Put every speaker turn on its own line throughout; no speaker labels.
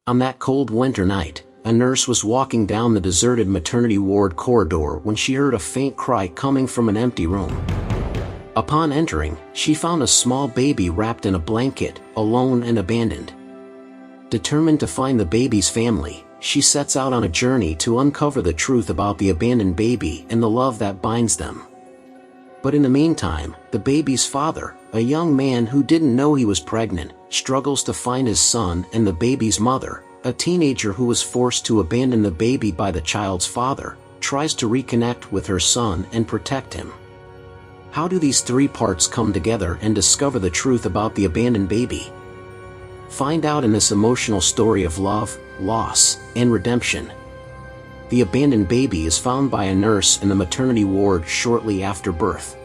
On that cold winter night, a nurse was walking down the deserted maternity ward corridor when she heard a faint cry coming from an empty room. Upon entering, she found a small baby wrapped in a blanket, alone and abandoned. Determined to find the baby's family, she sets out on a journey to uncover the truth about the abandoned baby and the love that binds them. But in the meantime, the baby's father, a young man who didn't know he was pregnant, struggles to find his son, and the baby's mother, a teenager who was forced to abandon the baby by the child's father, tries to reconnect with her son and protect him. How do these three parts come together and discover the truth about the abandoned baby? Find out in this emotional story of love, loss, and redemption. The abandoned baby is found by a nurse in the maternity ward shortly after birth.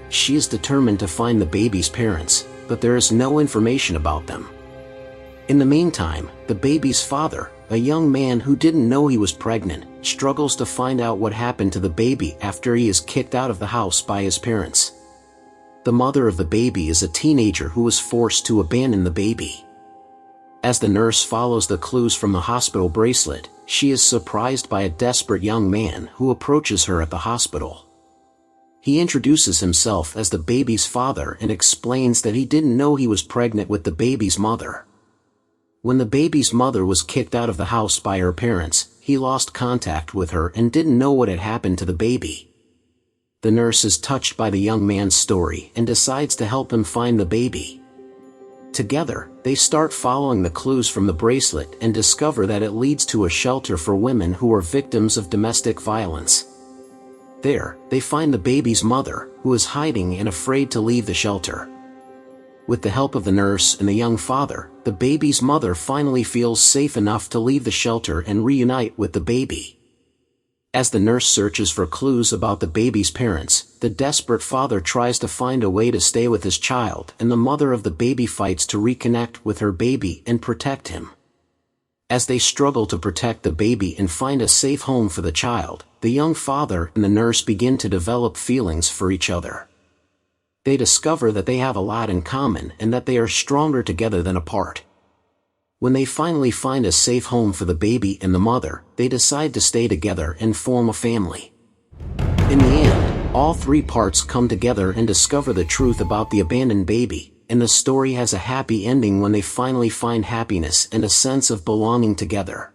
She is determined to find the baby's parents, but there is no information about them. In the meantime, the baby's father, a young man who didn't know he was pregnant, struggles to find out what happened to the baby after he is kicked out of the house by his parents. The mother of the baby is a teenager who was forced to abandon the baby. As the nurse follows the clues from the hospital bracelet, she is surprised by a desperate young man who approaches her at the hospital. He introduces himself as the baby's father and explains that he didn't know he was pregnant with the baby's mother. When the baby's mother was kicked out of the house by her parents, he lost contact with her and didn't know what had happened to the baby. The nurse is touched by the young man's story and decides to help him find the baby. Together, they start following the clues from the bracelet and discover that it leads to a shelter for women who are victims of domestic violence. There, they find the baby's mother, who is hiding and afraid to leave the shelter. With the help of the nurse and the young father, the baby's mother finally feels safe enough to leave the shelter and reunite with the baby. As the nurse searches for clues about the baby's parents, the desperate father tries to find a way to stay with his child, and the mother of the baby fights to reconnect with her baby and protect him. As they struggle to protect the baby and find a safe home for the child, the young father and the nurse begin to develop feelings for each other. They discover that they have a lot in common and that they are stronger together than apart. When they finally find a safe home for the baby and the mother, they decide to stay together and form a family. In the end, all three parts come together and discover the truth about the abandoned baby, and the story has a happy ending when they finally find happiness and a sense of belonging together.